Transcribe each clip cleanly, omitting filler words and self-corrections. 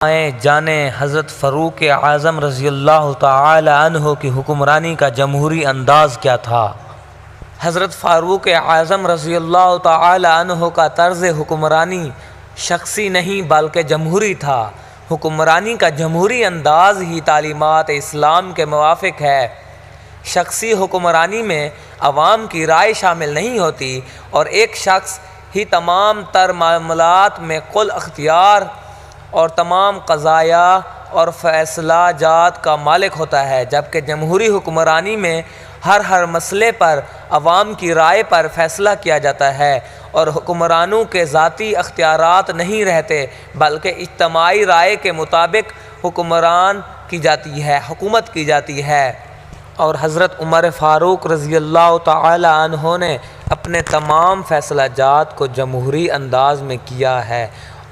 جانیں حضرت فاروق اعظم رضی اللہ تعالی عنہ کی حکمرانی کا جمہوری انداز کیا تھا۔ حضرت فاروق اعظم رضی اللہ تعالی عنہ کا طرز حکمرانی شخصی نہیں بلکہ جمہوری تھا۔ حکمرانی کا جمہوری انداز ہی تعلیمات اسلام کے موافق ہے۔ شخصی حکمرانی میں عوام کی رائے شامل نہیں ہوتی اور ایک شخص ہی تمام تر معاملات میں کل اختیار اور تمام قضایا اور فیصلہ جات کا مالک ہوتا ہے، جبکہ جمہوری حکمرانی میں ہر مسئلے پر عوام کی رائے پر فیصلہ کیا جاتا ہے اور حکمرانوں کے ذاتی اختیارات نہیں رہتے بلکہ اجتماعی رائے کے مطابق حکومت کی جاتی ہے۔ اور حضرت عمر فاروق رضی اللہ تعالی عنہ نے اپنے تمام فیصلہ جات کو جمہوری انداز میں کیا ہے،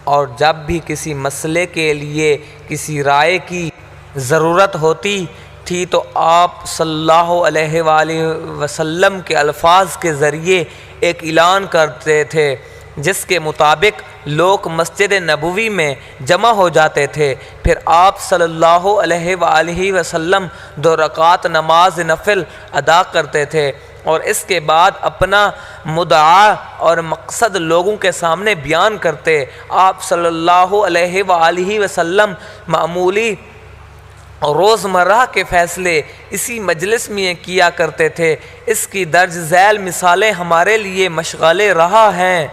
اور جب بھی کسی مسئلے کے لیے کسی رائے کی ضرورت ہوتی تھی تو آپ صلی اللہ علیہ وآلہ وسلم کے الفاظ کے ذریعے ایک اعلان کرتے تھے جس کے مطابق لوگ مسجد نبوی میں جمع ہو جاتے تھے۔ پھر آپ صلی اللہ علیہ وآلہ وسلم 2 رکعت نماز نفل ادا کرتے تھے اور اس کے بعد اپنا مدعا اور مقصد لوگوں کے سامنے بیان کرتے۔ آپ صلی اللہ علیہ وآلہ وسلم معمولی روزمرہ کے فیصلے اسی مجلس میں کیا کرتے تھے۔ اس کی درج ذیل مثالیں ہمارے لیے مشغلِ راہ ہیں۔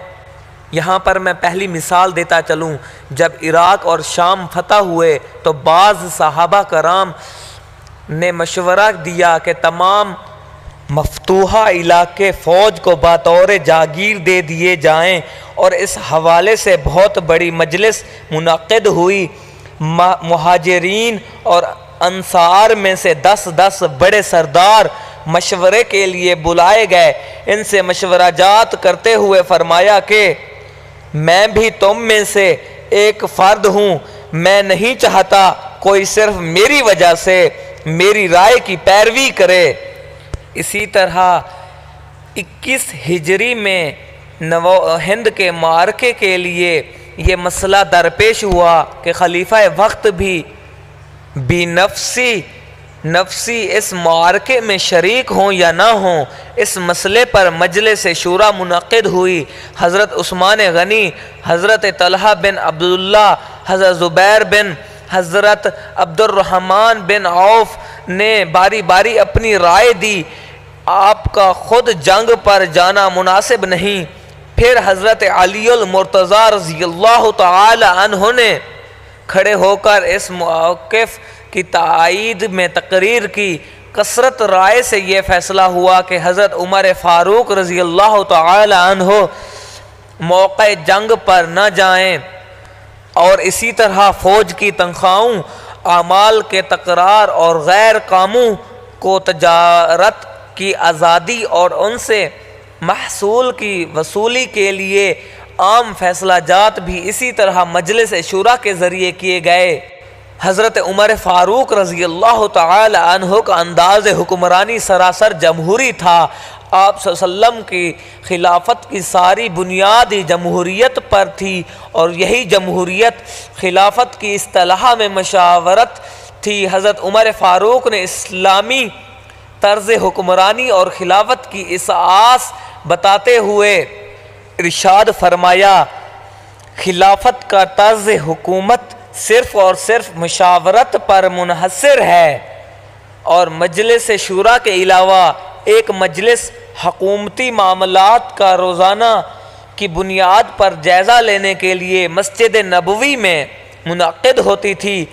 یہاں پر میں پہلی مثال دیتا چلوں۔ جب عراق اور شام فتح ہوئے تو بعض صحابہ کرام نے مشورہ دیا کہ تمام مفتوحہ علاقے فوج کو بطور جاگیر دے دیے جائیں، اور اس حوالے سے بہت بڑی مجلس منعقد ہوئی۔ مہاجرین اور انصار میں سے 10 بڑے سردار مشورے کے لیے بلائے گئے۔ ان سے مشورہ جات کرتے ہوئے فرمایا کہ میں بھی تم میں سے ایک فرد ہوں، میں نہیں چاہتا کوئی صرف میری وجہ سے میری رائے کی پیروی کرے۔ اسی طرح 21 ہجری میں ہند کے معرکے کے لیے یہ مسئلہ درپیش ہوا کہ خلیفہ وقت بھی نفسی اس معرکے میں شریک ہوں یا نہ ہوں۔ اس مسئلے پر مجلس شورا منعقد ہوئی۔ حضرت عثمان غنی، حضرت طلحہ بن عبداللہ، حضرت زبیر بن، حضرت عبد الرحمن بن عوف نے باری باری اپنی رائے دی۔ آپ کا خود جنگ پر جانا مناسب نہیں۔ پھر حضرت علی المرتضی رضی اللہ تعالی عنہ نے کھڑے ہو کر اس موقف کی تائید میں تقریر کی۔ کثرت رائے سے یہ فیصلہ ہوا کہ حضرت عمر فاروق رضی اللہ تعالی عنہ موقع جنگ پر نہ جائیں، اور اسی طرح فوج کی تنخواہوں، اعمال کے تقرار اور غیر کاموں کو تجارت کی آزادی اور ان سے محصول کی وصولی کے لیے عام فیصلہ جات بھی اسی طرح مجلس شورا کے ذریعے کیے گئے۔ حضرت عمر فاروق رضی اللہ تعالی عنہ کا انداز حکمرانی سراسر جمہوری تھا۔ آپ صلی اللہ علیہ وسلم کی خلافت کی ساری بنیاد ہی جمہوریت پر تھی، اور یہی جمہوریت خلافت کی اصطلاح میں مشاورت تھی۔ حضرت عمر فاروق نے اسلامی طرز حکمرانی اور خلافت کی اساس بتاتے ہوئے ارشاد فرمایا، خلافت کا طرز حکومت صرف اور صرف مشاورت پر منحصر ہے، اور مجلس شورا کے علاوہ ایک مجلس حکومتی معاملات کا روزانہ کی بنیاد پر جائزہ لینے کے لیے مسجد نبوی میں منعقد ہوتی تھی۔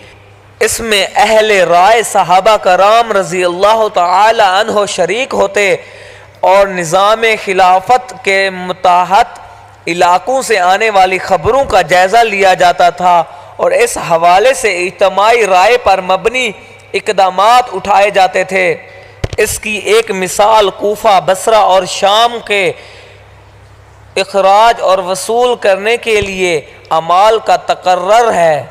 اس میں اہل رائے صحابہ کرام رضی اللہ تعالی عنہ شریک ہوتے اور نظام خلافت کے متحد علاقوں سے آنے والی خبروں کا جائزہ لیا جاتا تھا، اور اس حوالے سے اجتماعی رائے پر مبنی اقدامات اٹھائے جاتے تھے۔ اس کی ایک مثال کوفہ، بصرہ اور شام کے اخراج اور وصول کرنے کے لیے اعمال کا تقرر ہے۔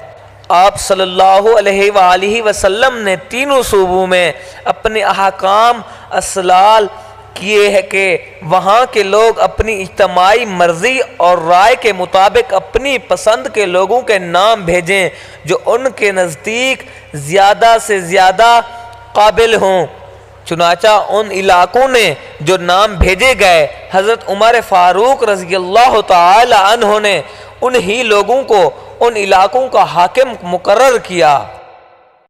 آپ صلی اللہ علیہ وآلہ وسلم نے تینوں صوبوں میں اپنے احکام، اسلال کیے ہے کہ وہاں کے لوگ اپنی اجتماعی مرضی اور رائے کے مطابق اپنی پسند کے لوگوں کے نام بھیجیں جو ان کے نزدیک زیادہ سے زیادہ قابل ہوں۔ چنانچہ ان علاقوں نے جو نام بھیجے گئے، حضرت عمر فاروق رضی اللہ تعالی عنہ نے انہی لوگوں کو ان علاقوں کا حاکم مقرر کیا۔